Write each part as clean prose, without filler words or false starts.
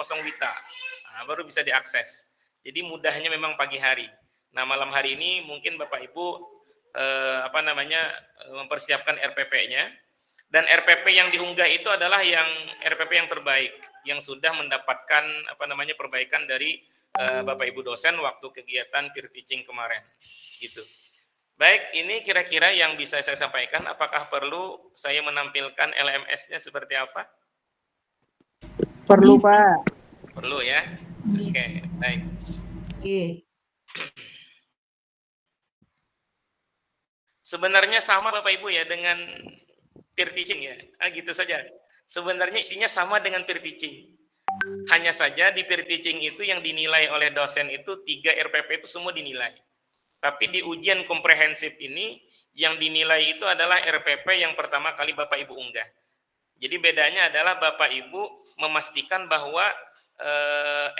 WITA. Nah, baru bisa diakses. Jadi mudahnya memang pagi hari. Nah, malam hari ini mungkin Bapak Ibu mempersiapkan RPP-nya, dan RPP yang diunggah itu adalah yang RPP yang terbaik, yang sudah mendapatkan perbaikan dari Bapak Ibu dosen waktu kegiatan peer teaching kemarin, gitu. Baik, ini kira-kira yang bisa saya sampaikan. Apakah perlu saya menampilkan LMS-nya seperti apa? Perlu, Pak. Perlu ya. Oke, baik. Sebenarnya sama Bapak Ibu ya dengan peer teaching ya. Gitu saja. Sebenarnya isinya sama dengan peer teaching. Hanya saja di peer teaching itu yang dinilai oleh dosen itu 3 RPP itu semua dinilai. Tapi di ujian komprehensif ini yang dinilai itu adalah RPP yang pertama kali Bapak Ibu unggah. Jadi bedanya adalah Bapak Ibu memastikan bahwa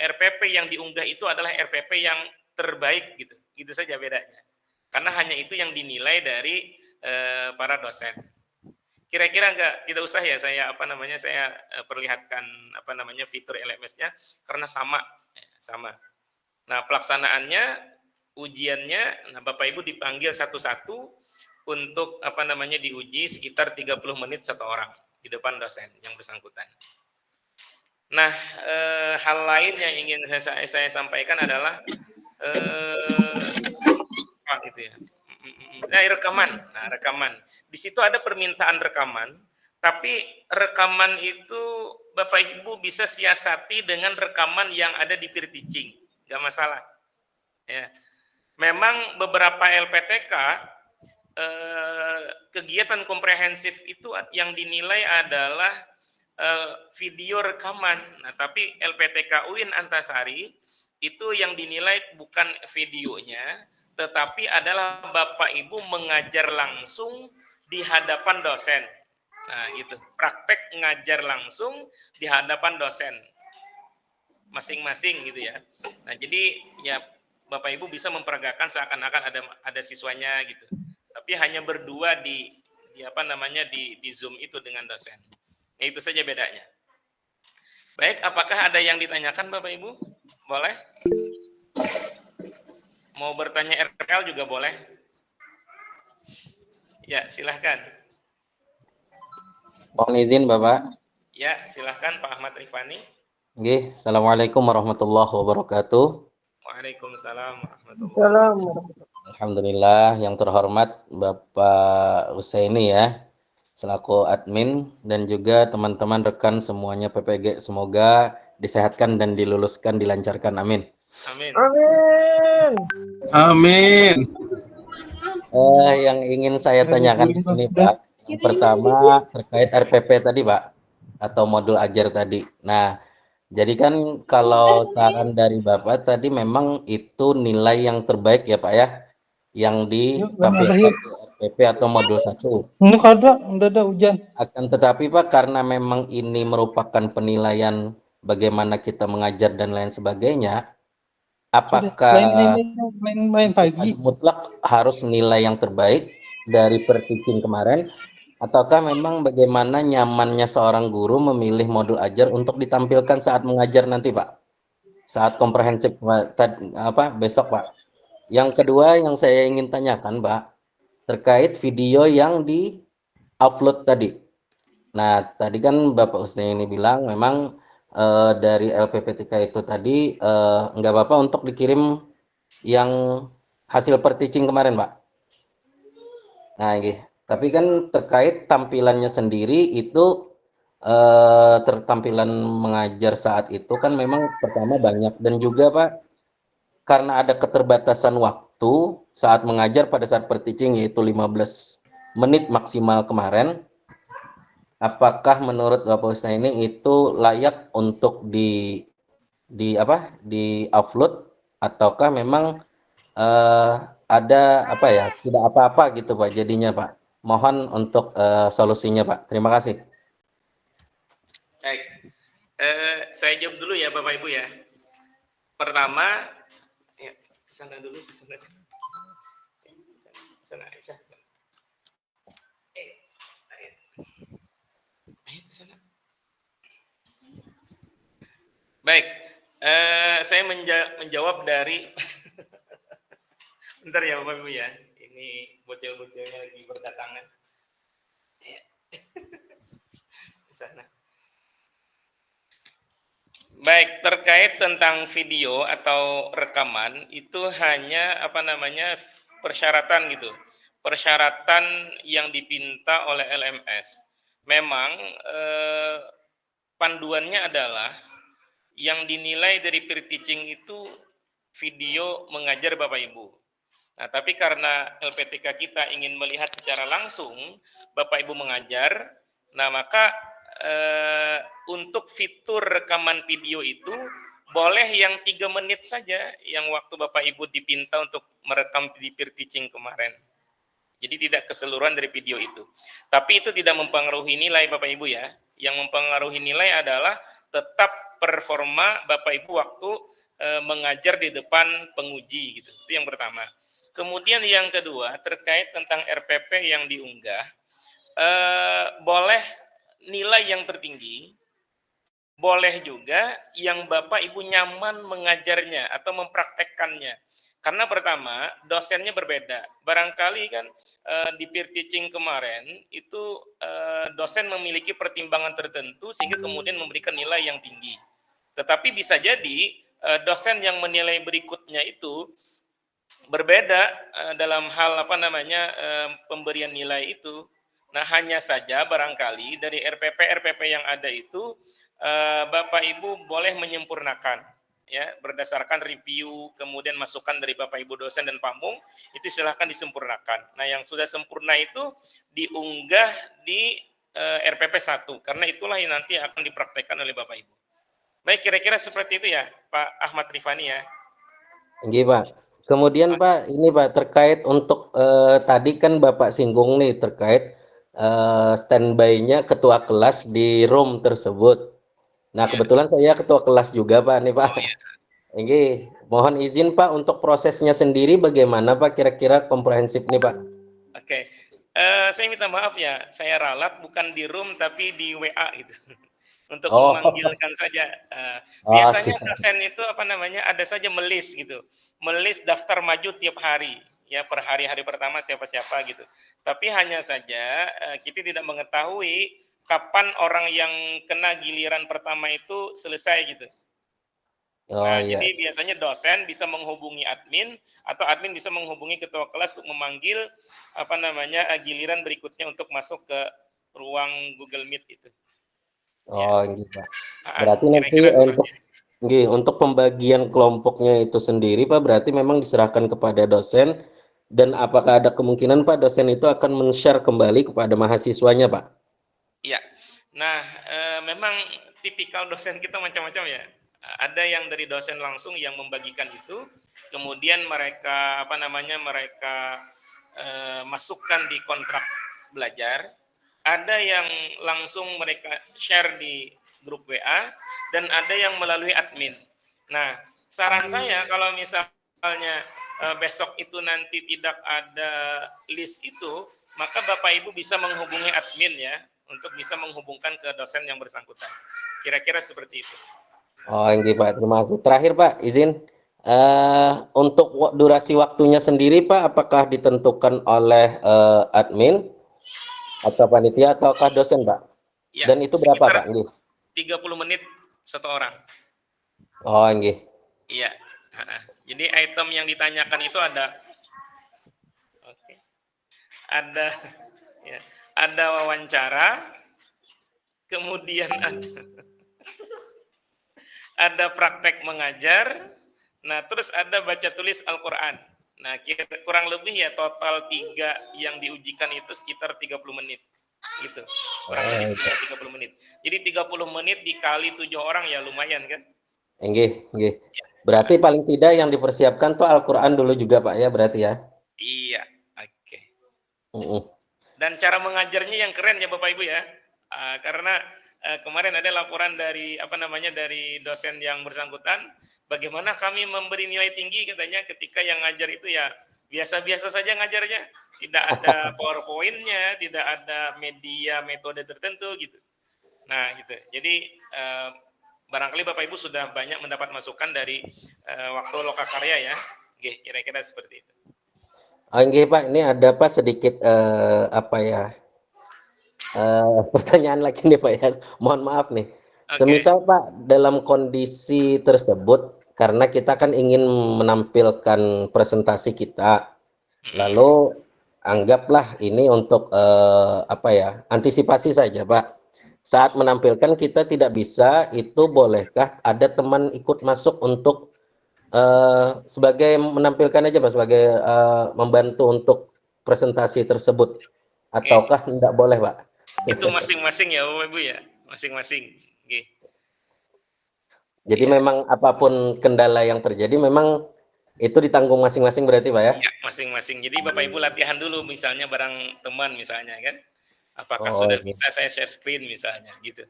RPP yang diunggah itu adalah RPP yang terbaik gitu. Gitu saja bedanya. Karena hanya itu yang dinilai dari para dosen. Kira-kira tidak usah ya saya perlihatkan fitur LMS-nya karena sama. Nah, pelaksanaannya, ujiannya, Bapak Ibu dipanggil satu-satu untuk diuji sekitar 30 menit satu orang di depan dosen yang bersangkutan. Nah, hal lain yang ingin saya sampaikan adalah rekaman. Nah, rekaman. Di situ ada permintaan rekaman, tapi rekaman itu Bapak Ibu bisa siasati dengan rekaman yang ada di peer teaching, nggak masalah. Ya, memang beberapa LPTK kegiatan komprehensif itu yang dinilai adalah video rekaman. Nah, tapi LPTK UIN Antasari itu yang dinilai bukan videonya, tetapi adalah Bapak Ibu mengajar langsung di hadapan dosen. Nah, gitu. Praktek ngajar langsung di hadapan dosen masing-masing gitu ya. Nah, jadi ya Bapak Ibu bisa memperagakan seakan-akan ada siswanya gitu. Tapi hanya berdua di Zoom itu dengan dosen. Nah, itu saja bedanya. Baik, apakah ada yang ditanyakan Bapak Ibu? Boleh? Mau bertanya RPL juga boleh. Ya, silahkan. Mohon izin Bapak. Ya, silahkan Pak Ahmad Rifani. Nggih, Assalamualaikum warahmatullahi wabarakatuh. Waalaikumsalam warahmatullahi wabarakatuh. Alhamdulillah, yang terhormat Bapak Usaini ya, selaku admin, dan juga teman-teman rekan semuanya PPG, semoga disehatkan dan diluluskan, dilancarkan, amin. Amin. Amin. Amin. Yang ingin saya tanyakan di sini Pak, yang pertama terkait RPP tadi Pak, atau modul ajar tadi. Nah, jadi kan kalau saran dari Bapak tadi memang itu nilai yang terbaik ya Pak ya, yang ditampilkan di RPP atau modul 1. Udah ada hujan. Akan tetapi Pak, karena memang ini merupakan penilaian bagaimana kita mengajar dan lain sebagainya, apakah main pagi mutlak harus nilai yang terbaik dari per teaching kemarin, ataukah memang bagaimana nyamannya seorang guru memilih modul ajar untuk ditampilkan saat mengajar nanti Pak, saat komprehensif besok Pak? Yang kedua yang saya ingin tanyakan Pak, terkait video yang di upload tadi. Nah, tadi kan Bapak Usni ini bilang memang dari LPPTK itu tadi nggak apa-apa untuk dikirim yang hasil per teaching kemarin Pak. Nah, tapi kan terkait tampilannya sendiri itu tertampilan mengajar saat itu kan memang pertama banyak, dan juga Pak, karena ada keterbatasan waktu saat mengajar pada saat per teaching yaitu 15 menit maksimal kemarin. Apakah menurut Bapak Ustaz ini itu layak untuk di upload, ataukah memang ada tidak apa-apa gitu Pak jadinya Pak? Mohon untuk solusinya Pak. Terima kasih. Baik. Saya jawab dulu ya Bapak Ibu ya. Pertama, ya, sana dulu, sana. Aisyah. Ayo ke sana. Baik, saya menjawab dari bentar ya Bapak Ibu ya. Ini bocil-bocilnya lagi berdatangan. Di sana. Baik, terkait tentang video atau rekaman itu hanya persyaratan gitu. Persyaratan yang dipinta oleh LMS. Memang panduannya adalah yang dinilai dari peer teaching itu video mengajar Bapak Ibu. Nah, tapi karena LPTK kita ingin melihat secara langsung Bapak Ibu mengajar, nah maka untuk fitur rekaman video itu boleh yang 3 menit saja yang waktu Bapak Ibu dipinta untuk merekam di peer teaching kemarin. Jadi tidak keseluruhan dari video itu. Tapi itu tidak mempengaruhi nilai Bapak Ibu ya. Yang mempengaruhi nilai adalah tetap performa Bapak Ibu waktu mengajar di depan penguji gitu. Itu yang pertama. Kemudian yang kedua terkait tentang RPP yang diunggah, boleh nilai yang tertinggi, boleh juga yang Bapak Ibu nyaman mengajarnya atau mempraktekkannya. Karena pertama, dosennya berbeda. Barangkali kan di peer teaching kemarin itu dosen memiliki pertimbangan tertentu sehingga kemudian memberikan nilai yang tinggi. Tetapi bisa jadi dosen yang menilai berikutnya itu berbeda dalam hal pemberian nilai itu. Nah, hanya saja barangkali dari RPP yang ada itu Bapak Ibu boleh menyempurnakan ya berdasarkan review kemudian masukan dari Bapak Ibu dosen dan pamung itu silahkan disempurnakan. Nah, yang sudah sempurna itu diunggah di RPP 1 karena itulah yang nanti akan dipraktekkan oleh Bapak Ibu. Baik, kira-kira seperti itu ya Pak Ahmad Rifani ya. Nggih, Pak. Kemudian Pak, ini Pak terkait untuk tadi kan Bapak singgung nih terkait standby-nya ketua kelas di room tersebut. Nah, Ya. kebetulan saya ketua kelas juga Pak nih Pak. Oh ya. Nggih, mohon izin Pak untuk prosesnya sendiri bagaimana Pak kira-kira komprehensif nih Pak? Oke. Saya minta maaf ya, saya ralat bukan di room tapi di WA gitu. Untuk Oh, memanggilkan saja. oh Biasanya siap. dosen itu ada saja melis gitu. Melis daftar maju tiap hari. Ya, per hari pertama siapa-siapa gitu. Tapi hanya saja kita tidak mengetahui kapan orang yang kena giliran pertama itu selesai gitu. Oh Nah, iya. jadi biasanya dosen bisa menghubungi admin atau admin bisa menghubungi ketua kelas untuk memanggil giliran berikutnya untuk masuk ke ruang Google Meet itu. Ya, Oh, nggih Pak. Berarti nanti kira-kira seperti untuk itu. nggih, untuk pembagian kelompoknya itu sendiri Pak berarti memang diserahkan kepada dosen dan apakah ada kemungkinan Pak dosen itu akan men-share kembali kepada mahasiswanya Pak? Iya. Nah, memang tipikal dosen kita macam-macam ya. Ada yang dari dosen langsung yang membagikan itu, kemudian mereka masukkan di kontrak belajar. Ada yang langsung mereka share di grup WA dan ada yang melalui admin. Nah, saran saya kalau misalnya besok itu nanti tidak ada list itu, maka Bapak Ibu bisa menghubungi admin ya untuk bisa menghubungkan ke dosen yang bersangkutan. Kira-kira seperti itu. Oh, nggih Pak, terima kasih. Terakhir Pak, izin untuk durasi waktunya sendiri Pak, apakah ditentukan oleh admin atau panitia ataukah dosen Pak? Ya, Dan itu berapa sekitar Pak? Nggih. 30 menit satu orang. Oh, nggih. Iya. Jadi item yang ditanyakan itu ada ada ya, ada wawancara, kemudian ada praktek mengajar, nah terus ada baca tulis Al-Quran. Nah, kurang lebih ya total 3 yang diujikan itu sekitar 30 menit. Gitu. Kurang lebih sekitar 30 menit. Jadi 30 menit dikali 7 orang ya lumayan kan? Nggih, nggih. Berarti paling tidak yang dipersiapkan tuh Al-Quran dulu juga Pak ya berarti ya? Iya, oke. Mm-mm. Dan cara mengajarnya yang keren ya Bapak Ibu ya. Karena kemarin ada laporan dari dari dosen yang bersangkutan, bagaimana kami memberi nilai tinggi katanya ketika yang ngajar itu ya biasa-biasa saja ngajarnya, tidak ada PowerPoint-nya, tidak ada media metode tertentu gitu. Nah, gitu. Jadi barangkali Bapak Ibu sudah banyak mendapat masukan dari waktu Lokakarya ya. Oke, kira-kira seperti itu. Oke Pak, ini ada Pak sedikit apa ya pertanyaan lagi nih Pak ya. Mohon maaf nih. Oke. Semisal Pak dalam kondisi tersebut karena kita kan ingin menampilkan presentasi kita, lalu anggaplah ini untuk apa ya antisipasi saja Pak. Saat menampilkan kita tidak bisa, itu bolehkah ada teman ikut masuk untuk sebagai menampilkan aja Pak, sebagai membantu untuk presentasi tersebut, ataukah tidak boleh Pak? Itu masing-masing ya Bapak Ibu ya, masing-masing. Oke. Jadi Ya. memang apapun kendala yang terjadi memang itu ditanggung masing-masing berarti Pak ya? Ya, masing-masing. Jadi Bapak Ibu latihan dulu misalnya bareng teman misalnya kan. Apakah Oh, sudah iya. bisa saya share screen misalnya gitu.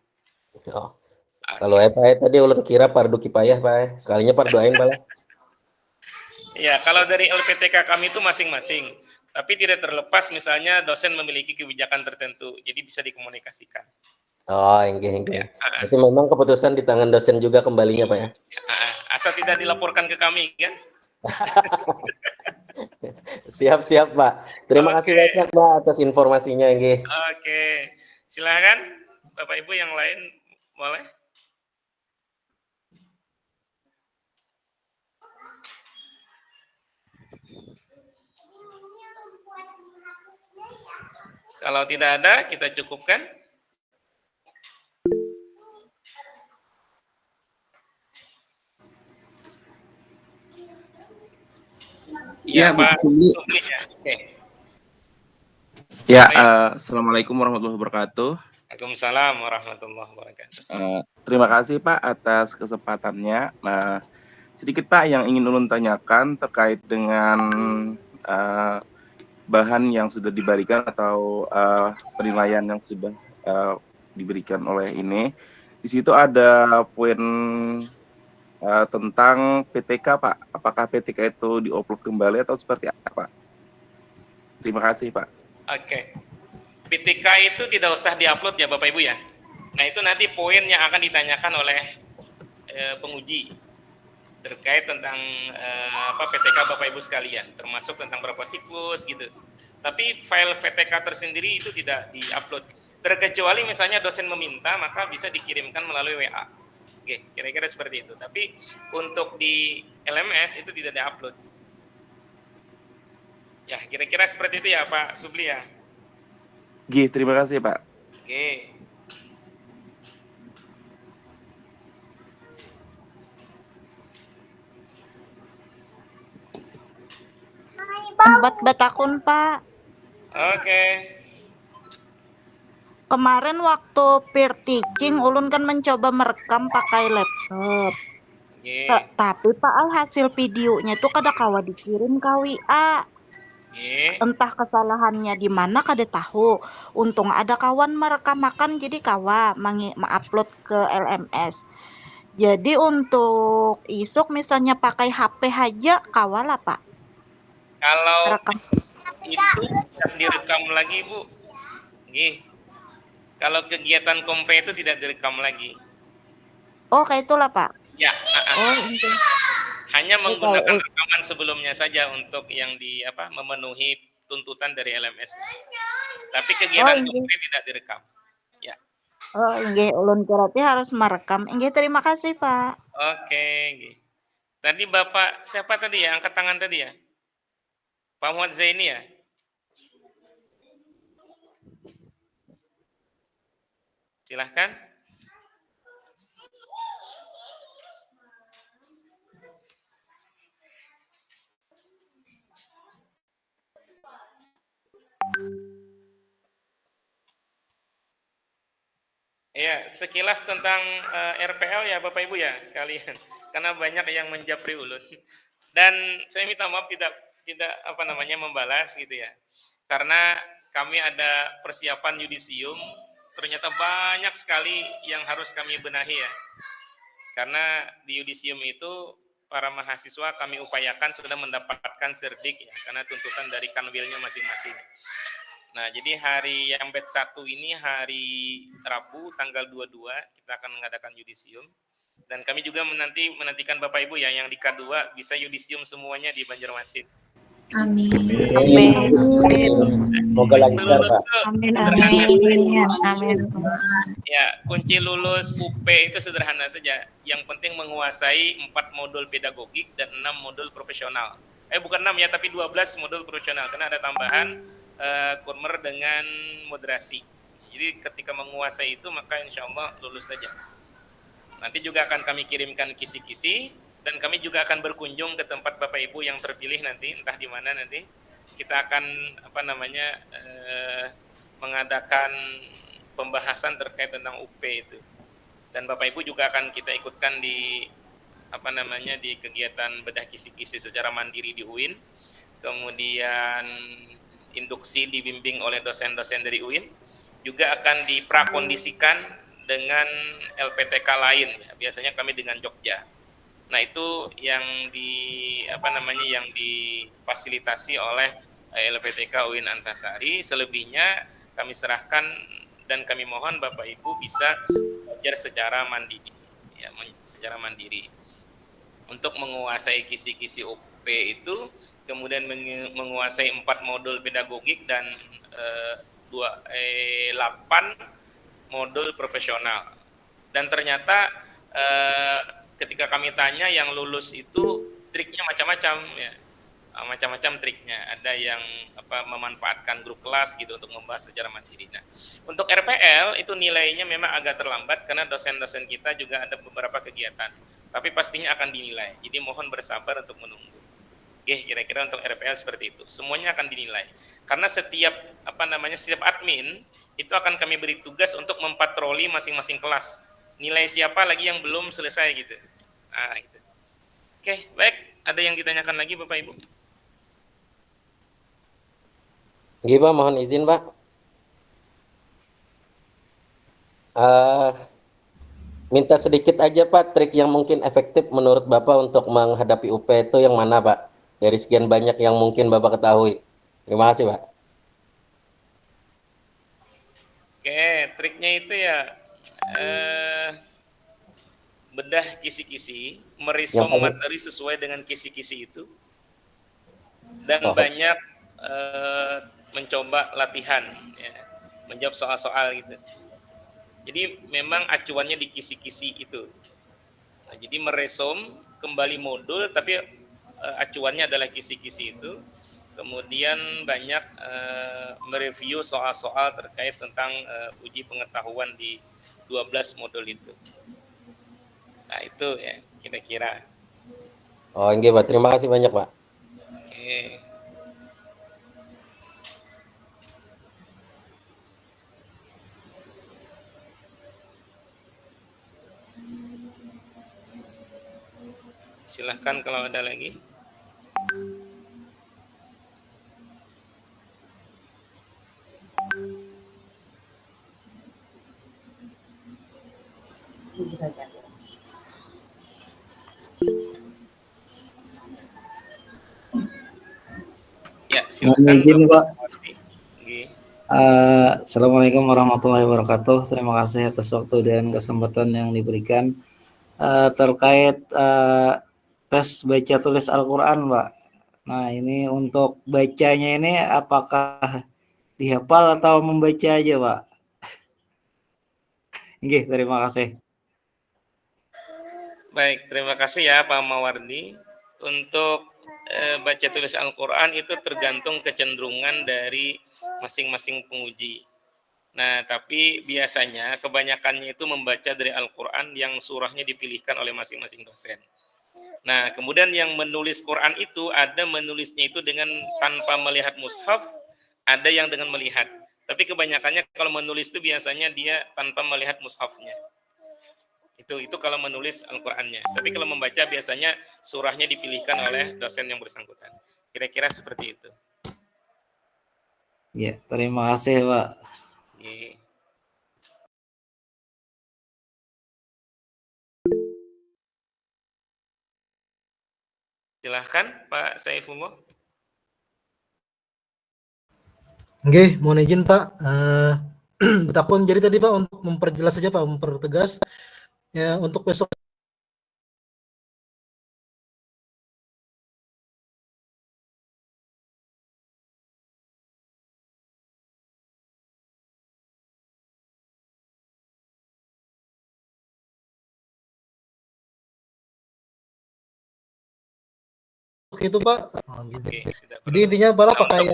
Oh. Oke. Kalau Pak tadi ulun kira fardu kifayah Pak, sekalinya fardu ain Pak. Ya, kalau dari LPTK kami itu masing-masing. Tapi tidak terlepas misalnya dosen memiliki kebijakan tertentu, jadi bisa dikomunikasikan. Oh, enggak. Ya, Itu memang keputusan di tangan dosen juga kembalinya Pak ya? asal tidak dilaporkan ke kami kan. Siap Pak. Terima kasih Oke. banyak Pak atas informasinya nggih. Oke, silakan Bapak Ibu yang lain boleh. Kalau tidak ada, kita cukupkan. Ya, Iya, Pak Supli. Supli ya. Oke. Ya, Baik. Assalamualaikum warahmatullahi wabarakatuh. Waalaikumsalam warahmatullahi wabarakatuh. Terima kasih Pak atas kesempatannya. Nah, sedikit Pak yang ingin ulun tanyakan terkait dengan bahan yang sudah diberikan atau penilaian yang sudah diberikan oleh ini. Di situ ada poin tentang PTK Pak. Apakah PTK itu diupload kembali atau seperti apa? Terima kasih Pak. Oke. PTK itu tidak usah diupload ya Bapak Ibu ya. Nah itu nanti poin yang akan ditanyakan oleh penguji terkait tentang PTK Bapak Ibu sekalian, termasuk tentang berapa siklus gitu. Tapi file PTK tersendiri itu tidak diupload. Terkecuali misalnya dosen meminta, maka bisa dikirimkan melalui WA. Oke, kira-kira seperti itu. Tapi untuk di LMS itu tidak diupload. Ya, kira-kira seperti itu ya Pak Supli ya. Terima kasih Pak. Oke. Tempat betakun Pak. Oke. Kemarin waktu peer teaching ulun kan mencoba merekam pakai laptop. Oke. Tapi Pak hasil videonya tuh kada kawa dikirim ke WA. Oke. Entah kesalahannya di mana kada tahu. Untung ada kawan merekam makan jadi kawa upload ke LMS. Jadi untuk isuk misalnya pakai HP aja kawa lah Pak. Kalau Rekam. itu tidak direkam lagi Bu. Oke. Kalau kegiatan kompre itu tidak direkam lagi. Oh kayak itulah Pak. Ya. Oh iya. Hanya menggunakan rekaman sebelumnya saja untuk yang memenuhi tuntutan dari LMS. Tapi kegiatan kompre tidak direkam. Ya. Oh nggih ulun berarti harus merekam. Nggih terima kasih Pak. Oke, nggih. Tadi Bapak siapa tadi ya? Angkat tangan tadi ya? Pak Muhammad Zaini ya? Silahkan. Ya, sekilas tentang RPL ya Bapak Ibu ya sekalian. Karena banyak yang menjapri ulun. Dan saya minta maaf tidak membalas gitu ya. Karena kami ada persiapan yudisium, ternyata banyak sekali yang harus kami benahi ya. Karena di yudisium itu para mahasiswa kami upayakan sudah mendapatkan serdik ya, karena tuntutan dari kanwilnya masing-masing. Nah, jadi hari yang batch 1 ini hari Rabu tanggal 22 kita akan mengadakan yudisium. Dan kami juga menantikan Bapak Ibu ya yang di K2 bisa yudisium semuanya di Banjarmasin. Amin. Amin. Semoga lancar, Lulus Pak. tuh Amin. sederhana. Amin. Ya, kunci lulus UP itu sederhana saja. Yang penting menguasai 4 modul pedagogik dan 6 modul profesional. Bukan 6 ya, tapi 12 modul profesional. Karena ada tambahan kurmer dengan moderasi. Jadi ketika menguasai itu maka insya Allah lulus saja. Nanti juga akan kami kirimkan kisi-kisi dan kami juga akan berkunjung ke tempat Bapak Ibu yang terpilih nanti, entah di mana nanti. Kita akan mengadakan pembahasan terkait tentang UP itu. Dan Bapak Ibu juga akan kita ikutkan di di kegiatan bedah kisi-kisi secara mandiri di UIN. Kemudian induksi dibimbing oleh dosen-dosen dari UIN. Juga akan diprakondisikan dengan LPTK lain ya. Biasanya kami dengan Jogja. Nah, itu yang yang difasilitasi oleh LPTK UIN Antasari. Selebihnya kami serahkan dan kami mohon Bapak Ibu bisa belajar secara mandiri ya, secara mandiri. Untuk menguasai kisi-kisi UP itu, kemudian menguasai 4 modul pedagogik dan 8 modul profesional. Dan ternyata ketika kami tanya yang lulus itu triknya macam-macam ya. Macam-macam triknya. Ada yang memanfaatkan grup kelas gitu untuk membahas secara mandiri. Nah, untuk RPL itu nilainya memang agak terlambat karena dosen-dosen kita juga ada beberapa kegiatan. Tapi pastinya akan dinilai. Jadi mohon bersabar untuk menunggu. Oke, kira-kira untuk RPL seperti itu. Semuanya akan dinilai. Karena setiap setiap admin itu akan kami beri tugas untuk mempatroli masing-masing kelas. Nilai siapa lagi yang belum selesai gitu. Nah, itu. Oke, baik. Ada yang ditanyakan lagi Bapak Ibu? Nggih, Pak, mohon izin, Pak. Minta sedikit aja, Pak, trik yang mungkin efektif menurut Bapak untuk menghadapi UP itu yang mana, Pak? Dari sekian banyak yang mungkin Bapak ketahui. Terima kasih, Pak. Oke, triknya itu ya bedah kisi-kisi, meresom materi sesuai dengan kisi-kisi itu, dan banyak mencoba latihan, ya, menjawab soal-soal gitu. Jadi memang acuannya di kisi-kisi itu. Nah, jadi meresom kembali modul, tapi acuannya adalah kisi-kisi itu. Kemudian banyak mereview soal-soal terkait tentang uji pengetahuan di 12 modul itu. Nah, itu ya kira-kira. Oh, enggak, Pak. Terima kasih banyak, Pak. Oke. Silahkan kalau ada lagi. Ya, silakan. Izin, Pak. Oke. Assalamualaikum warahmatullahi wabarakatuh. Terima kasih atas waktu dan kesempatan yang diberikan. Terkait tes baca tulis Al-Quran, Pak. Nah, ini untuk bacanya ini apakah dihafal atau membaca aja, Pak? Oke, terima kasih. Baik, terima kasih ya Pak Mawardi. Untuk baca tulis Al-Quran itu tergantung kecenderungan dari masing-masing penguji. Nah, tapi biasanya kebanyakannya itu membaca dari Al-Quran yang surahnya dipilihkan oleh masing-masing dosen. Nah, kemudian yang menulis Quran itu ada menulisnya itu dengan tanpa melihat mushaf, ada yang dengan melihat. Tapi kebanyakannya kalau menulis itu biasanya dia tanpa melihat mushafnya. Itu kalau menulis Al-Qur'annya. Tapi kalau membaca biasanya surahnya dipilihkan oleh dosen yang bersangkutan. Kira-kira seperti itu. Ya, terima kasih, Pak. Oke. Silahkan Pak Saifullah. Oke, mohon izin Pak. Betakun jadi tadi Pak untuk memperjelas saja Pak, mempertegas ya untuk besok itu Pak. Oh, gitu. Oke, tidak Jadi perlu. intinya Bapak Nah, pakai untuk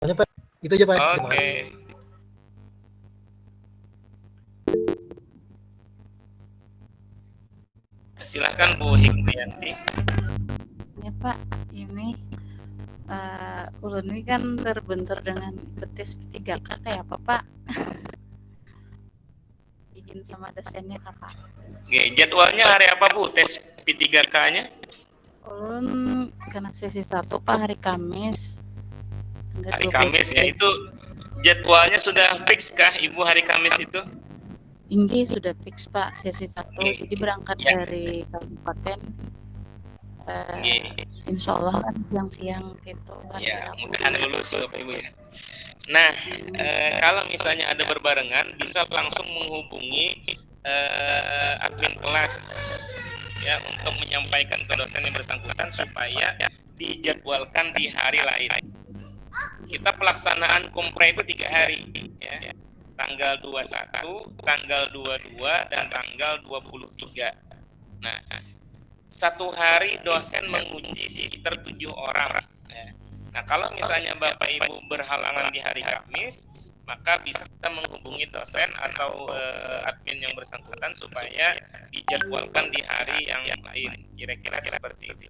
yang Pak. Itu aja Pak. Terima oke. kasih. Silahkan Bu Hikmayanti. Ya Pak, ini ulun ini kan terbentur dengan ikut tes P3K kayak apa Pak? Izin sama dosennya Kakak. Oke, jadwalnya hari apa Bu tes P3K-nya? Ulun karena sesi 1 Pak hari Kamis. Hari Kamis ya, itu jadwalnya sudah fix kah Ibu hari Kamis itu? Ini sudah fix Pak, sesi 1. Jadi berangkat Ya. dari kabupaten. Oke. Insya Allah kan siang-siang gitu kan. Ya, mudahan lulus Bapak Ibu ya. Nah, kalau misalnya ada berbarengan, bisa langsung menghubungi admin kelas ya untuk menyampaikan ke dosen yang bersangkutan supaya dijadwalkan di hari lain. Kita pelaksanaan kompre itu 3 hari ya. Tanggal 21, tanggal 22, dan tanggal 23. Nah, 1 hari dosen menguji sekitar 7 orang. Nah, kalau misalnya Bapak Ibu berhalangan di hari Kamis, maka bisa kita menghubungi dosen atau admin yang bersangkutan supaya dijadwalkan di hari yang lain. Kira-kira seperti itu.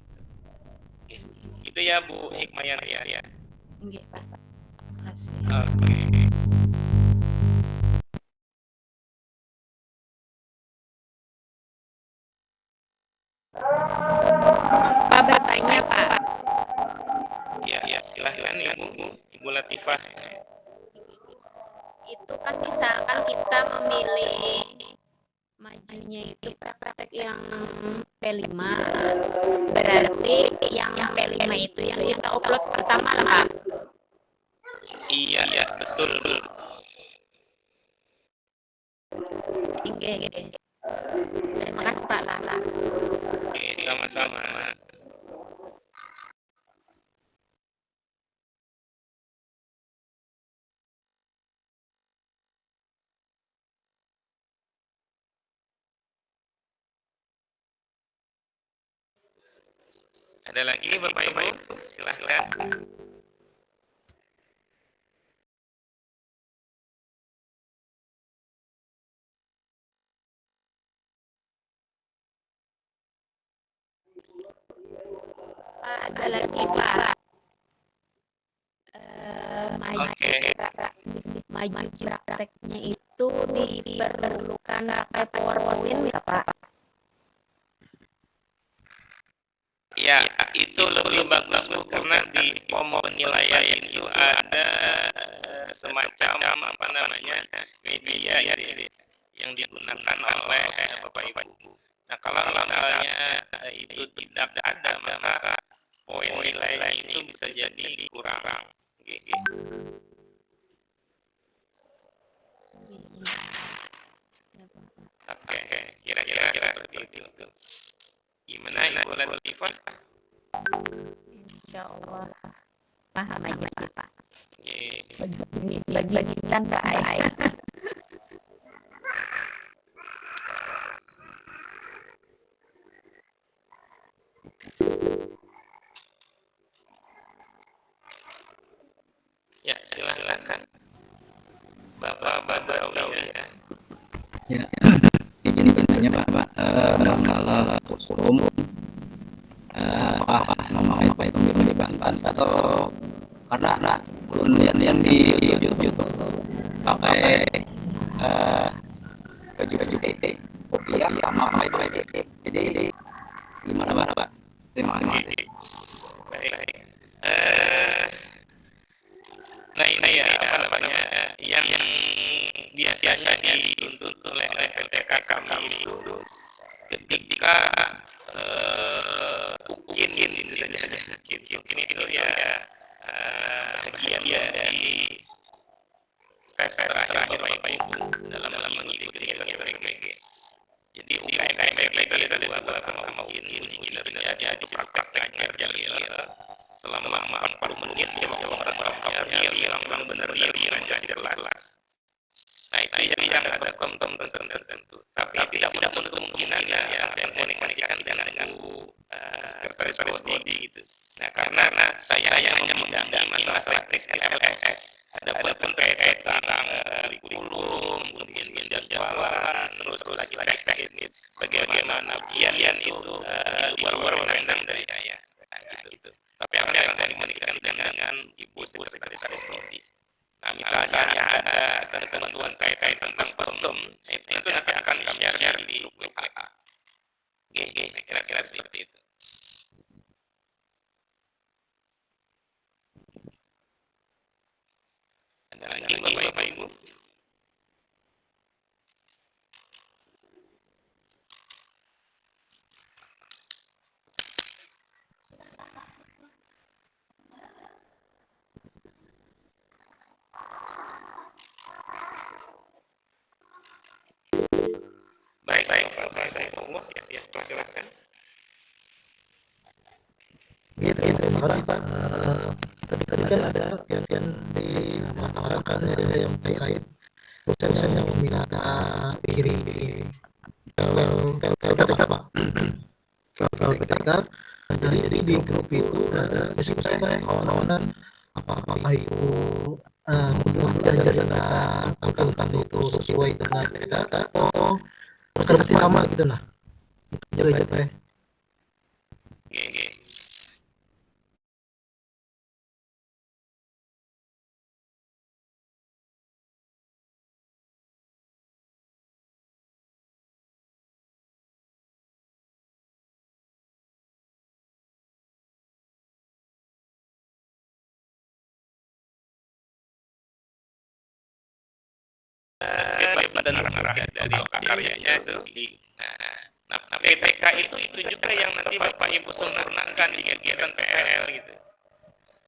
Itu ya Bu Hikmayanti ya. Nggih Pak. Terima kasih. Oke. Pak bapaknya Pak. Ya, silahkan Ibu Latifah. Itu kan misalkan kita memilih majunya itu praktek yang P5. Berarti yang P5 itu yang kita upload pertama lah Pak. Iya, betul. Oke. Terima kasih Pak Lala. Oke, sama-sama. Ada lagi Bapak Ibu? Silahkan. Ada lagi Pak. Maju prakteknya itu diperlukan pakai PowerPoint nggak Pak? Ya, itu lebih bagus Bu, karena di form penilaian itu ada semacam media yang digunakan oleh Bapak Ibu. Nah, kalau misalnya itu tidak ada, maka poin nilai itu bisa jadi kurang. Oke, kira-kira seperti itu. Gimana Ibu Latifah? Insya Allah paham aja Pak. Oke. Bagi tanda air. Ya, silakan. Bapak Badawi ya. Ya, izin bertanya Pak, masalah forum apa itu dibahas atau karena belum lihat di YouTube pakai baju PT kopiah sama apa itu jadi gimana Pak? Terima kasih. Baik. Nah ini ya apa namanya yang biasanya dituntut oleh PTK kami itu ketika mungkin itu saja mungkin itu ya bagian dari tes terakhir Bapak Ibu dalam mengikuti PPG. Jadi UKM PPG itu ada beberapa mungkin dari di situ praktek ngajar selama 40 menit dia mau orang bilang benar-benar ngajar di kelas. Nah itu yang ada kostum tertentu. Tapi tidak menutup kemungkinan ya akan komunikasikan dengan sekretaris prodi gitu. Nah karena saya hanya mendampingi masalah teknis LS. Ada pun terkait tentang kurikulum, kemudian jadwalan, terus lagi teknis bagaimana ujian itu di luar wewenang dari saya. Gitu. Tapi apa yang saya komunikasikan dengan Ibu Sekretaris Prodi. Nah, misalnya ada ketentuan terkait tentang kostum, itu nanti akan kami share di grup WA. Kira-kira seperti itu. Ada lagi Bapak Ibu? Baik, saya tunggu ya, silakan. Gitu, terima kasih Pak. Tadi kan ada yang dimakan yang terkait prosesnya pemindahan kiri PTK Pak. PTK. Jadi di grup itu ada diskusi Pak, kawan-kawanan apakah itu belajar dengan angkat itu sesuai dengan PTK atau seperti sama gitu nah. Itu aja Pak. Dan arah dari karyanya itu nah PTK itu juga yang nanti Bapak Ibu sempurnakan di kegiatan PL gitu.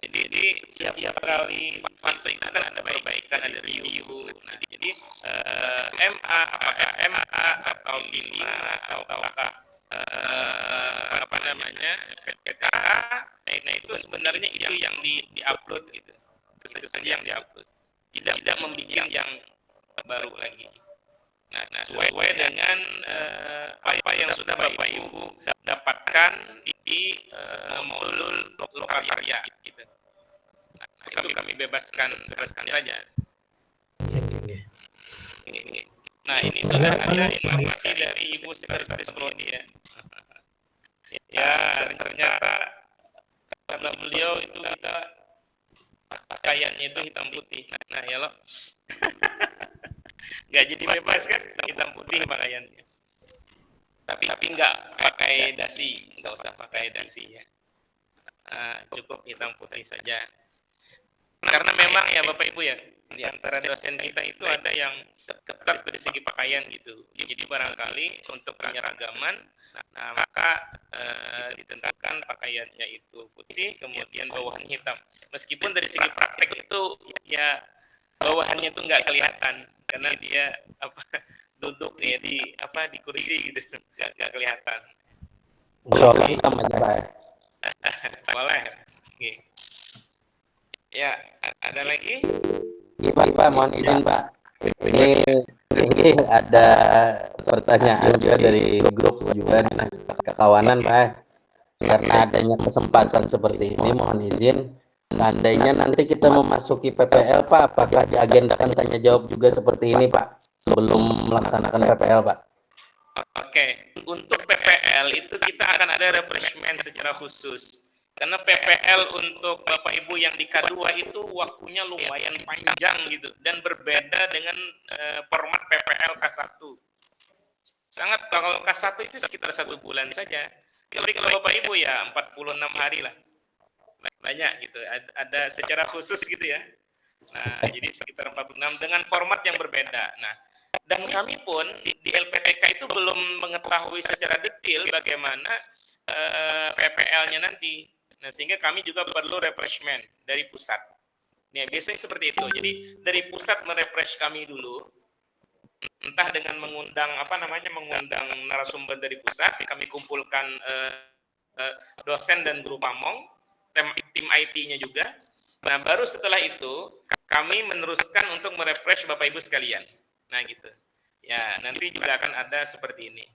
Jadi setiap kali fase itu kan ada perbaikan, ada review. Nah, jadi MA apakah MA atau 5 atau apakah apa namanya PTK, nah itu sebenarnya itu yang di-upload gitu. Itu saja yang di-upload. Tidak membuat yang baru lagi. Nah, sesuai dengan apa yang sudah Bapak Ibu dapatkan di modul lokal karya gitu. Nah, kami bebaskan saja. Nah, ini sudah ada informasi dari Ibu Sekretaris Prodi ya. Ya, ternyata karena beliau itu kita pakaiannya itu hitam putih. Nah, ya loh. Nggak jadi bebas kan, hitam putih pakaiannya. Tapi nggak pakai dasi, nggak usah pakai dasi ya. Cukup hitam putih saja. Karena memang ya Bapak Ibu ya, di antara dosen kita itu ada yang ketat dari segi pakaian gitu. Jadi barangkali untuk penyeragaman, nah maka ditentukan pakaiannya itu putih, kemudian bawahannya hitam. Meskipun dari segi praktek itu ya bawahannya itu nggak kelihatan karena dia duduk ya di kursi gitu, nggak kelihatan. Boleh hitam aja Pak. Boleh. Ya, ada lagi? Iya Pak, mohon izin Pak. Ini ada pertanyaan juga dari grup juga kekawanan Pak. Karena adanya kesempatan seperti ini, mohon izin. Seandainya nanti kita memasuki PPL Pak, apakah diagendakan tanya jawab juga seperti ini Pak? Sebelum melaksanakan PPL Pak. Oke, untuk PPL itu kita akan ada refreshment secara khusus. Karena PPL untuk Bapak Ibu yang di K2 itu waktunya lumayan panjang gitu dan berbeda dengan format PPL K1. Sangat, kalau K1 itu sekitar 1 bulan saja. Tapi kalau Bapak Ibu ya 46 hari lah. Banyak gitu. Ada secara khusus gitu ya. Nah, jadi sekitar 46 dengan format yang berbeda. Nah, dan kami pun di LPTK itu belum mengetahui secara detail bagaimana PPL-nya nanti. Nah, sehingga kami juga perlu refreshment dari pusat. Nah, biasanya seperti itu. Jadi dari pusat merefresh kami dulu, entah dengan mengundang mengundang narasumber dari pusat, kami kumpulkan dosen dan guru pamong, tim IT-nya juga. Nah, baru setelah itu kami meneruskan untuk merefresh Bapak Ibu sekalian. Nah, gitu. Ya, nanti juga akan ada seperti ini.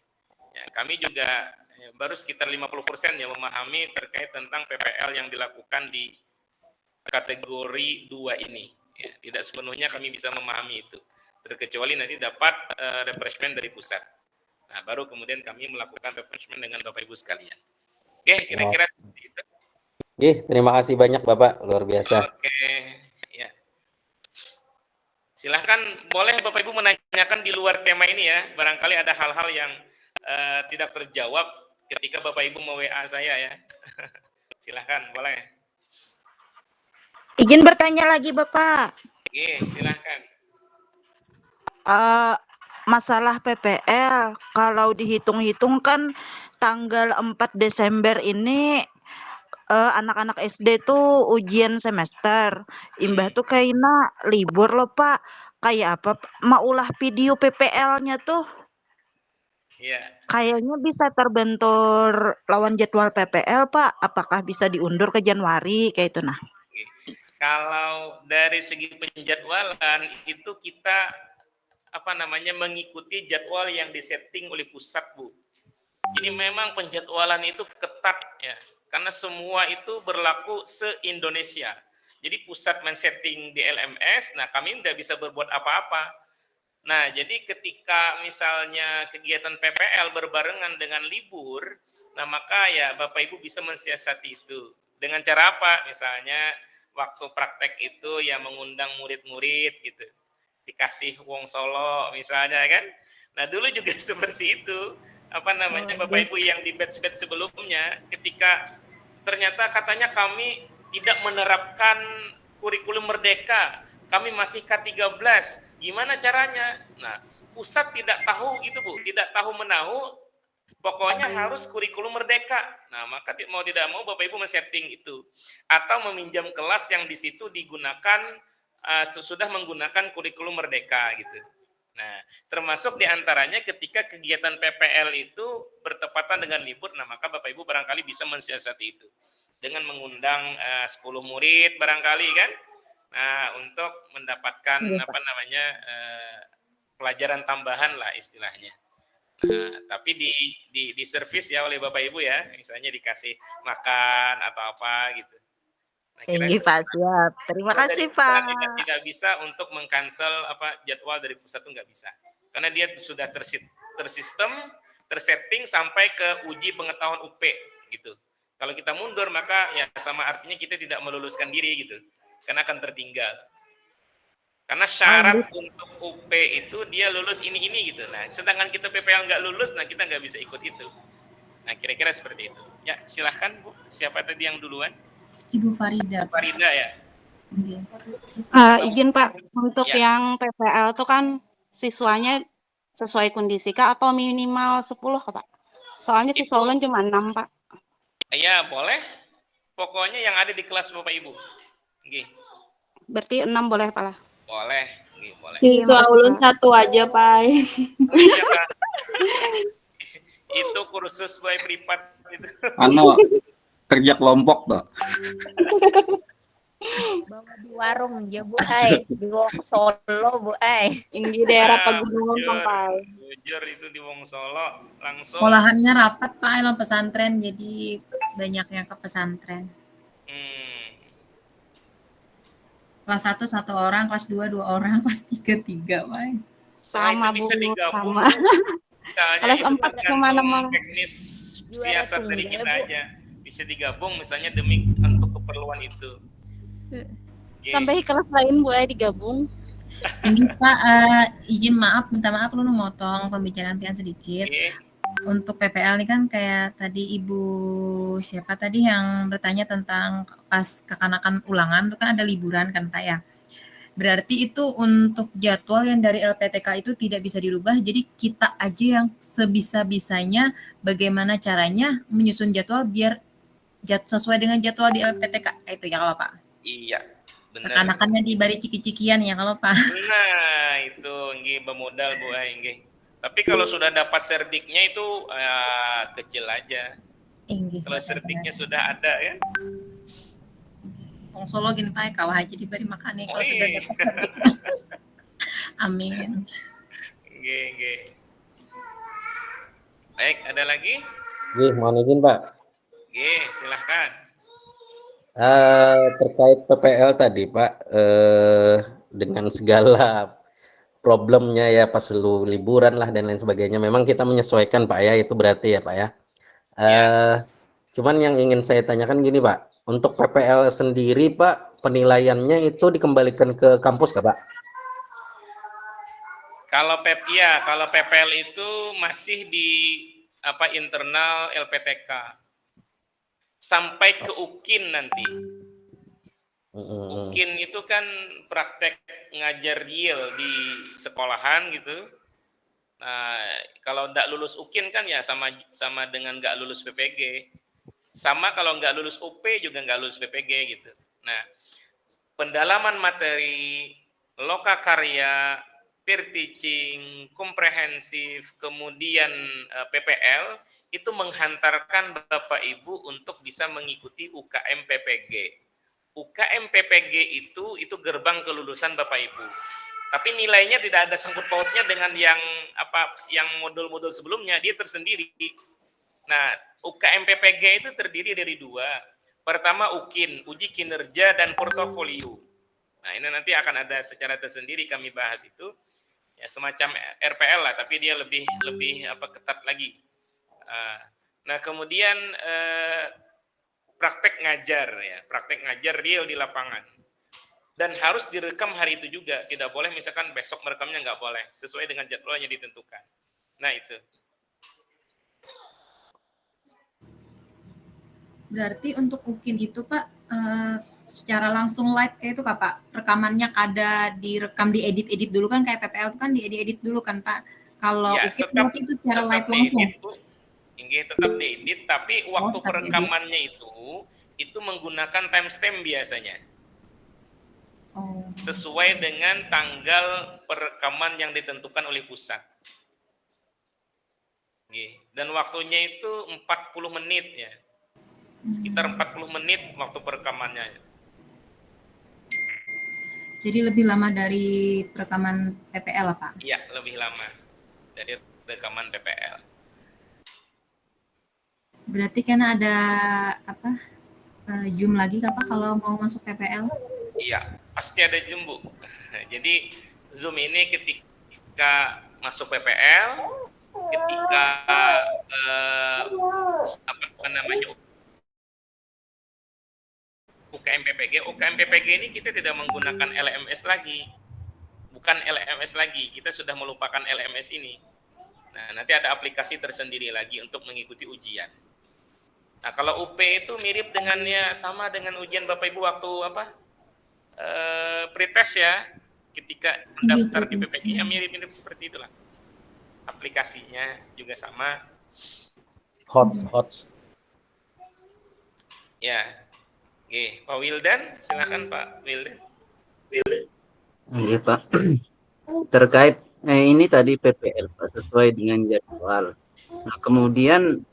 Ya, kami juga baru sekitar 50% yang memahami terkait tentang PPL yang dilakukan di kategori 2 ini. Ya, tidak sepenuhnya kami bisa memahami itu, terkecuali nanti dapat refreshment dari pusat. Nah, baru kemudian kami melakukan refreshment dengan Bapak Ibu sekalian. Oke, kira-kira seperti itu. Terima kasih banyak Bapak, luar biasa. Oke, ya. Silahkan, boleh Bapak Ibu menanyakan di luar tema ini ya. Barangkali ada hal-hal yang tidak terjawab ketika Bapak Ibu mau WA saya ya. Silahkan, boleh. Izin bertanya lagi Bapak. Oke, silahkan. Masalah PPL, kalau dihitung-hitung kan tanggal 4 Desember ini anak-anak SD tuh ujian semester. Imbah tuh kayaknya libur loh Pak. Kayak apa? Maulah video PPL-nya tuh. Iya. Kayaknya bisa terbentur lawan jadwal PPL Pak. Apakah bisa diundur ke Januari kayak itu nah? Kalau dari segi penjadwalan itu kita mengikuti jadwal yang disetting oleh pusat, Bu. Jadi memang penjadwalan itu ketat ya, karena semua itu berlaku se-Indonesia. Jadi pusat men-setting di LMS, nah kami tidak bisa berbuat apa-apa. Nah, jadi ketika misalnya kegiatan PPL berbarengan dengan libur, nah maka ya Bapak Ibu bisa mensiasati itu. Dengan cara apa? Misalnya waktu praktek itu ya mengundang murid-murid gitu. Dikasih wong solo misalnya kan. Nah, dulu juga seperti itu. Bapak Ibu yang di batch-batch sebelumnya, ketika ternyata katanya kami tidak menerapkan kurikulum merdeka, kami masih K13, gimana caranya? Nah, pusat tidak tahu itu Bu, tidak tahu menahu, pokoknya harus kurikulum merdeka. Nah, maka mau tidak mau Bapak Ibu men-setting itu, atau meminjam kelas yang di situ digunakan, sudah menggunakan kurikulum merdeka gitu. Nah, termasuk diantaranya ketika kegiatan PPL itu bertepatan dengan libur, nah maka Bapak Ibu barangkali bisa mensiasati itu dengan mengundang 10 murid barangkali kan, nah untuk mendapatkan pelajaran tambahan lah istilahnya. Nah, tapi di servis ya oleh Bapak Ibu ya, misalnya dikasih makan atau apa gitu. Nah, Tinggi Pak, siap. Terima kasih Pak. Tidak bisa untuk mengcancel jadwal dari pusat itu nggak bisa, karena dia sudah tersistem, tersetting sampai ke uji pengetahuan UP gitu. Kalau kita mundur maka ya sama artinya kita tidak meluluskan diri gitu, karena akan tertinggal. Karena syarat untuk UP itu dia lulus ini gitu. Nah, sedangkan kita PPL nggak lulus, nah kita nggak bisa ikut itu. Nah, kira-kira seperti itu. Ya, silahkan Bu. Siapa tadi yang duluan? Ibu Farida. Farida ya. Izin Pak, untuk yang PPL itu kan siswanya sesuai kondisi Kak atau minimal 10 Pak? Soalnya siswa ulun cuma 6 Pak. Iya, boleh. Pokoknya yang ada di kelas Bapak Ibu. Nggih. Berarti 6 boleh Pak lah? Boleh. Nggih, boleh. Siswa ulun 1 aja Pak. Itu kursus boy privat itu. Kerja kelompok toh. Bawa di warung aja Bu Ai, di Wong Solo Bu Ai. Yang di daerah pegunungan Pak. Jujur itu di Wong Solo langsung. Sekolahannya rapat Pak, emang pesantren, jadi banyak yang ke pesantren. Kelas 1 1 orang, kelas 2 2 orang, kelas 3 3 Pak. Sama Bu, sama. Kelas 4 kemana-mana. Teknis siasat dari kita aja. Bisa digabung misalnya demi untuk keperluan itu. Sampai kelas lain Bu Ai digabung. Ini Pak, izin minta maaf lu motong pembicaraan pian sedikit. Untuk PPL ini kan kayak tadi Ibu siapa tadi yang bertanya tentang pas kekanakan ulangan itu kan ada liburan kan Pak ya. Berarti itu untuk jadwal yang dari LPTK itu tidak bisa dirubah, jadi kita aja yang sebisa-bisanya bagaimana caranya menyusun jadwal biar sesuai dengan jadwal di LPTK itu ya kalau Pak. Iya, benar. Anak-anaknya dibari ciki-cikian ya kalau Pak. Nah, itu nggih bermodal Bu Ai nggih. Tapi kalau sudah dapat serdiknya itu kecil aja. Inggih, Kalau sertiknya sudah ada ya. Wong Solo gini Pak, kawah aja diberi makane kalau sudah iya. dapat sertik. Amin. Nggih. Baik, ada lagi? Mohon izin Pak. Silahkan. Terkait PPL tadi Pak, dengan segala problemnya ya pas lu liburan lah dan lain sebagainya, memang kita menyesuaikan Pak ya, itu berarti ya Pak ya. Cuman yang ingin saya tanyakan gini Pak, untuk PPL sendiri Pak, penilaiannya itu dikembalikan ke kampus nggak Pak? Kalau PPL itu masih di internal LPTK sampai ke UKIN nanti. UKIN itu kan praktek ngajar real di sekolahan gitu. Nah, kalau nggak lulus UKIN kan ya sama dengan nggak lulus PPG. Sama kalau nggak lulus UP juga nggak lulus PPG gitu. Nah, pendalaman materi, lokakarya, peer teaching, komprehensif, kemudian PPL itu menghantarkan Bapak Ibu untuk bisa mengikuti UKM PPG. UKM PPG itu gerbang kelulusan Bapak Ibu. Tapi nilainya tidak ada sangkut pautnya dengan yang modul-modul sebelumnya, dia tersendiri. Nah, UKM PPG itu terdiri dari 2. Pertama UKIN, uji kinerja dan portofolio. Nah, ini nanti akan ada secara tersendiri kami bahas itu. Ya semacam RPL lah, tapi dia lebih ketat lagi. Nah, kemudian praktek ngajar real di lapangan. Dan harus direkam hari itu juga, tidak boleh misalkan besok merekamnya nggak boleh, sesuai dengan jadwalnya ditentukan. Nah itu. Berarti untuk UKIN itu Pak, secara langsung live kayak itu Pak, rekamannya kada direkam diedit dulu kan, kayak PPL itu kan diedit dulu kan Pak. Kalau ya, UKIN berarti itu secara live langsung. Tetap diedit, tapi waktu perekamannya itu menggunakan timestamp biasanya. Sesuai dengan tanggal perekaman yang ditentukan oleh pusat. Dan waktunya itu 40 menit ya. Sekitar 40 menit waktu perekamannya. Jadi lebih lama dari perekaman PPL Pak? Iya, lebih lama dari rekaman PPL. Berarti kan ada Zoom lagi Pak kalau mau masuk PPL? Iya, pasti ada Zoom Bu. Jadi Zoom ini ketika masuk PPL, ketika UKM PPG ini kita tidak menggunakan LMS lagi, bukan LMS lagi, kita sudah melupakan LMS ini. Nah, nanti ada aplikasi tersendiri lagi untuk mengikuti ujian. Nah, kalau UP itu mirip dengannya, sama dengan ujian Bapak Ibu waktu pretest ya, ketika mendaftar di PPG, ya mirip-mirip seperti itulah. Aplikasinya juga sama. Hot. Ya. Oke, Pak Wildan, silakan Pak Wildan. Iya Pak. Terkait ini tadi PPL Pak, sesuai dengan jadwal. Nah, kemudian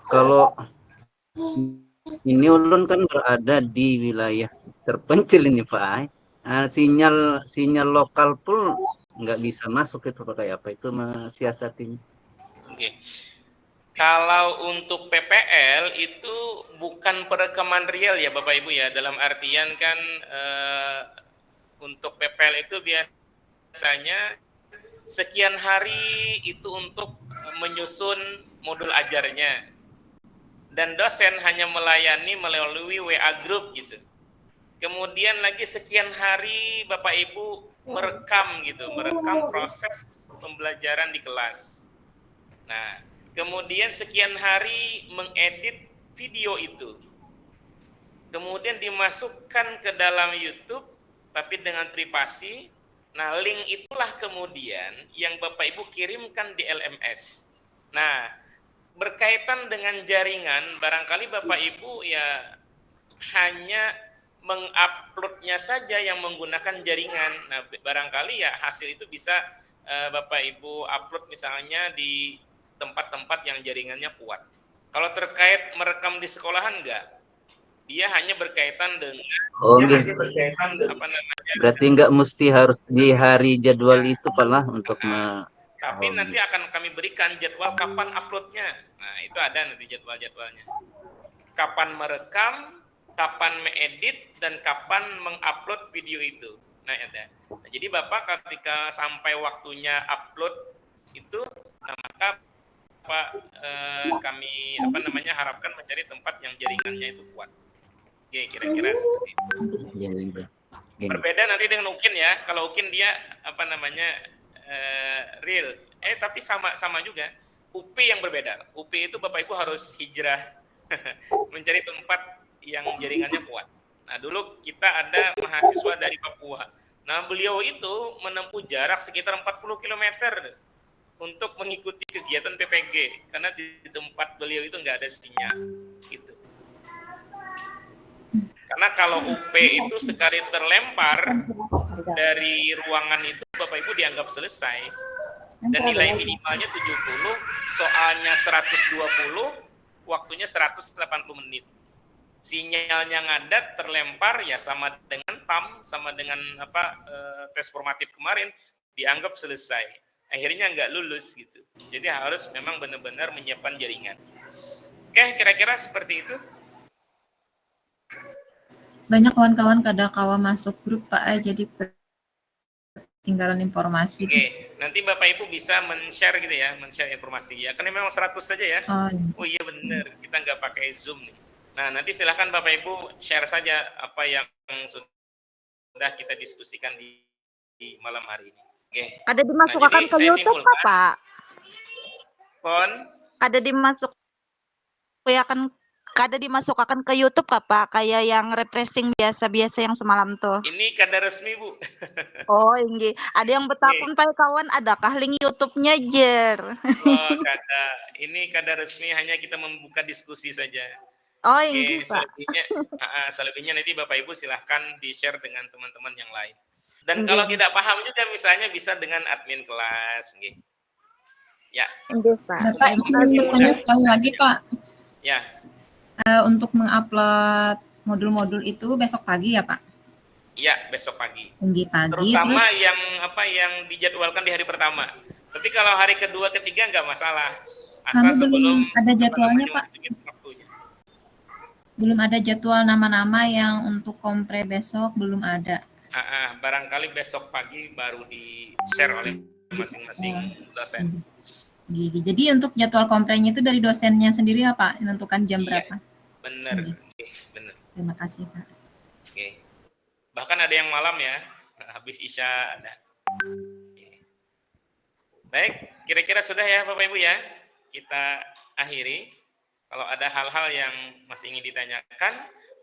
kalau ini ulun kan berada di wilayah terpencil ini Pak. Sinyal lokal pun nggak bisa masuk itu Pak, kayak apa itu mensiasatinya? Oke. Kalau untuk PPL itu bukan perekaman real ya Bapak Ibu ya, dalam artian kan untuk PPL itu biasanya sekian hari itu untuk menyusun modul ajarnya, dan dosen hanya melayani melalui WA group gitu. Kemudian lagi sekian hari Bapak Ibu merekam proses pembelajaran di kelas. Nah, kemudian sekian hari mengedit video itu. Kemudian dimasukkan ke dalam YouTube, tapi dengan privasi. Nah, link itulah kemudian yang Bapak Ibu kirimkan di LMS. Nah, berkaitan dengan jaringan, barangkali Bapak Ibu ya hanya menguploadnya saja yang menggunakan jaringan. Nah, barangkali ya hasil itu bisa Bapak Ibu upload misalnya di tempat-tempat yang jaringannya kuat. Kalau terkait merekam merekam di sekolahan enggak. Dia hanya berkaitan dengan Oh, gitu. apa namanya? Berarti nggak mesti harus di hari jadwal itu Pak untuk Tapi nanti akan kami berikan jadwal kapan uploadnya. Nah, itu ada nanti jadwal-jadwalnya. Kapan merekam, kapan mengedit, dan kapan mengupload video itu. Nah, ada. Nah, jadi Bapak ketika sampai waktunya upload itu, nah maka kami harapkan mencari tempat yang jaringannya itu kuat. Oke, kira-kira seperti itu. Berbeda nanti dengan Ukin ya. Kalau Ukin dia real. Tapi sama juga. UP yang berbeda. UP itu Bapak Ibu harus hijrah mencari tempat yang jaringannya kuat. Nah, dulu kita ada mahasiswa dari Papua. Nah, beliau itu menempuh jarak sekitar 40 km untuk mengikuti kegiatan PPG karena di tempat beliau itu nggak ada sinyal gitu. Karena kalau UP itu sekali terlempar dari ruangan itu Bapak Ibu dianggap selesai. Dan nilai minimalnya 70, soalnya 120, waktunya 180 menit. Sinyalnya ngadat, terlempar, ya sama dengan PAM, sama dengan tes formatif kemarin, dianggap selesai. Akhirnya nggak lulus gitu. Jadi harus memang benar-benar menyiapkan jaringan. Oke, kira-kira seperti itu. Banyak kawan-kawan kawa masuk grup Pak, jadi tinggalan informasi. Oke, nanti Bapak Ibu bisa men-share gitu ya, men-share informasi. Ya, karena memang 100 saja ya. Oh iya benar, kita nggak pakai Zoom nih. Nah, nanti silahkan Bapak Ibu share saja apa yang sudah kita diskusikan di malam hari ini. Oke. Ada dimasukkan ke YouTube Pak? Ada dimasukkan ke YouTube Pak? Kayak yang refreshing biasa-biasa yang semalam tuh. Ini kada resmi Bu. Oh ini ada yang betakun Pak kawan, adakah link YouTube-nya Jer? Oh kada, ini kada resmi, hanya kita membuka diskusi saja. Oh ini Pak. Selebihnya nanti Bapak Ibu silahkan di-share dengan teman-teman yang lain. Dan kalau tidak paham juga misalnya bisa dengan admin kelas. Ya. Bapak ingin bertanya sekali lagi Pak. Ya. Untuk mengupload modul-modul itu besok pagi ya Pak? Iya, besok pagi. Pagi. Terutama terus yang dijadwalkan di hari pertama. Tapi kalau hari kedua, ketiga nggak masalah. Kami belum ada jadwalnya Pak. Belum ada jadwal nama-nama yang untuk kompre besok, belum ada. Barangkali besok pagi baru di-share oleh masing-masing dosen. Jadi untuk jadwal komprenya itu dari dosennya sendiri ya Pak, menentukan jam berapa? Benar. Benar. Terima kasih Pak. Oke. Bahkan ada yang malam ya, habis Isya ada. Baik, kira-kira sudah ya Bapak Ibu ya. Kita akhiri. Kalau ada hal-hal yang masih ingin ditanyakan,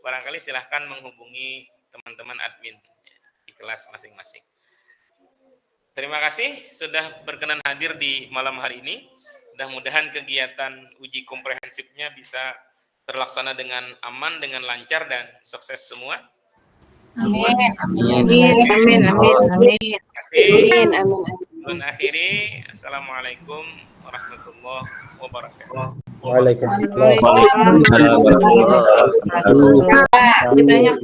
barangkali silahkan menghubungi teman-teman admin di kelas masing-masing. Terima kasih sudah berkenan hadir di malam hari ini. Mudah-mudahan kegiatan uji komprehensifnya bisa terlaksana dengan aman, dengan lancar, dan sukses semua. Amin. Terima kasih. Amin. Akhiri, assalamualaikum warahmatullahi wabarakatuh. Waalaikumsalam. Banyak